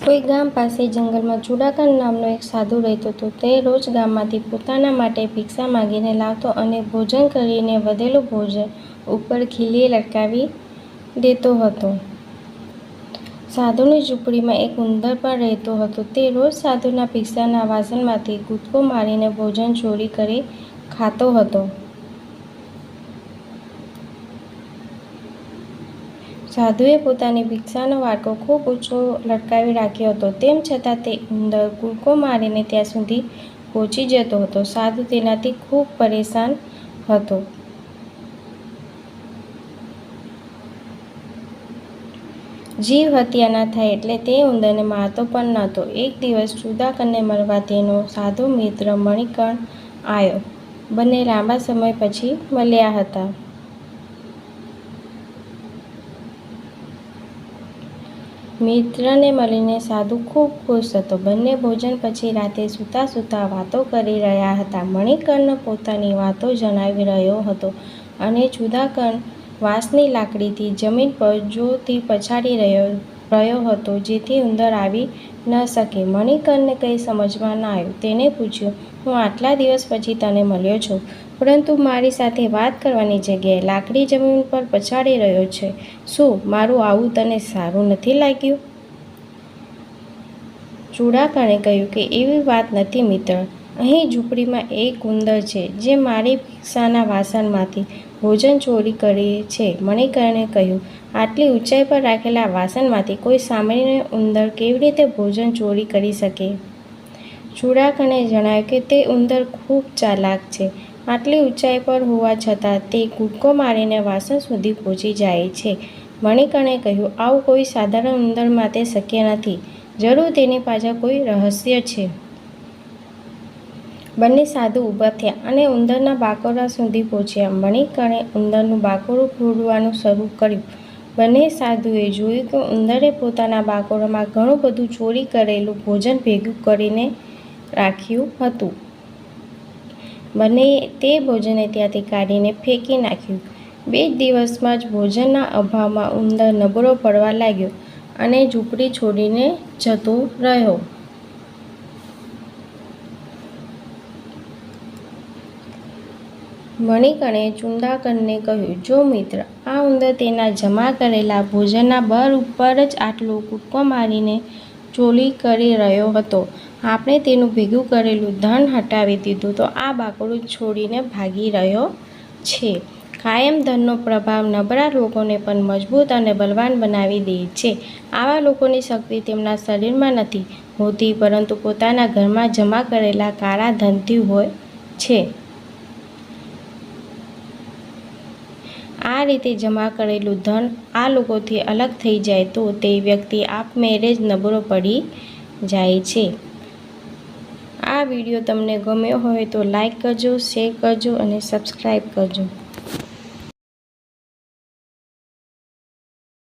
કોઈ ગામ પાસે જંગલમાં ચુડાકર નામનો એક સાધુ રહેતો હતો. તે રોજ ગામમાંથી પોતાના માટે ભિક્ષા માંગીને લાવતો અને ભોજન કરીને વધેલું ભોજન ઉપર ખીલી લટકાવી દેતો હતો. સાધુની ઝૂંપડીમાં એક ઉંદર પણ રહેતો હતો. તે રોજ સાધુના ભિક્ષાના વાસણમાંથી કૂદકો મારીને ભોજન ચોરી કરી ખાતો હતો. સાધુએ પોતાની ભિક્ષાનો વાટકો ખૂબ ઊંચો લટકાવી રાખ્યો હતો. તેમ છતાં તે ઉંદર કૂદકો મારીને ત્યાં સુધી પહોંચી જતો હતો. સાધુ તેનાથી ખૂબ પરેશાન હતો. જીવ હત્યા ન થાય એટલે તે ઉંદરને મારતો પણ નહોતો. એક દિવસ ચુડાકરને મળવા તેનો સાધુ મિત્ર મણિકર્ણ આવ્યો. બંને લાંબા સમય પછી મળ્યા હતા. મિત્રને મળીને સાધુ ખૂબ ખુશ હતો. બંને ભોજન પછી રાતે સૂતા સૂતા વાતો કરી રહ્યા હતા. મણિકર્ણ પોતાની વાતો જણાવી રહ્યો હતો અને ચુડાકર વાંસની લાકડીથી જમીન પર જોરથી પછાડી રહ્યો હતો જેથી ઉંદર આવી ન શકે. મણિકર્ણને કંઈ સમજમાં ન આવ્યું. તેણે પૂછ્યું, હું આટલા દિવસ પછી તને મળ્યો છું, પરંતુ મારી સાથે વાત કરવાની જગ્યાએ લાકડી જમીન પર પછાડી રહ્યો છે. શું મારું આવું તને સારું નથી લાગ્યું? ચુડાકરે કહ્યું કે એવી વાત નથી મિત્ર. અહીં ઝૂંપડીમાં એક ઉંદર છે જે મારી ભિક્ષાના વાસણમાંથી ભોજન ચોરી કરે છે. મણિકર્ણે કહ્યું, આટલી ઊંચાઈ પર રાખેલા વાસણમાંથી કોઈ સામાન્ય ઉંદર કેવી રીતે ભોજન ચોરી કરી શકે? ચુડાકરે જણાવ્યું કે તે ઉંદર ખૂબ ચાલાક છે. આટલી ઊંચાઈ પર હોવા છતાં તે કૂદકો મારીને વાસણ સુધી પહોંચી જાય છે. મણિકર્ણે કહ્યું, આવું કોઈ સાધારણ ઉંદર માટે શક્ય નથી. જરૂર તેની પાછળ કોઈ રહસ્ય છે. બંને સાધુ ઊભા થયા અને ઉંદરના બાકરોડા સુધી પહોંચ્યા. મણિકર્ણે ઉંદરનું બાકરોડું ફોડવાનું શરૂ કર્યું. બંને સાધુએ જોયું કે ઉંદરે પોતાના બાકરોડામાં ઘણું બધું ચોરી કરેલું ભોજન ભેગું કરીને રાખ્યું હતું. બંનેએ તે ભોજનને ત્યાંથી કાઢીને ફેંકી નાખ્યું. 2 દિવસમાં જ ભોજનના અભાવમાં ઉંદર નબળો પડવા લાગ્યો અને ઝૂંપડી છોડીને જતો રહ્યો. મણિકર્ણે ચુડાકરને કહ્યું, જો મિત્ર, આ ઉંદર તેના જમા કરેલા ભોજનના બળ ઉપર જ આટલો કૂદકો મારીને ચોરી કરી રહ્યો હતો. આપણે તેનું ભેગું કરેલું ધન હટાવી દીધું તો આ બાકરોડું છોડીને ભાગી રહ્યો છે. કાયમ ધનનો પ્રભાવ નબળા લોકોને પણ મજબૂત અને બળવાન બનાવી દે છે. આવા લોકોની શક્તિ તેમના શરીરમાં નથી હોતી, પરંતુ પોતાના ઘરમાં જમા કરેલા કાળા ધનથી હોય છે. આ રીતે જમા કરેલું ધન આ લોકોથી અલગ થઈ જાય તો તે વ્યક્તિ આપમેળે જ નબળો પડી જાય છે. આ વિડીયો તમને ગમ્યો હોય તો લાઈક કરજો, શેર કરજો અને સબસ્ક્રાઈબ કરજો.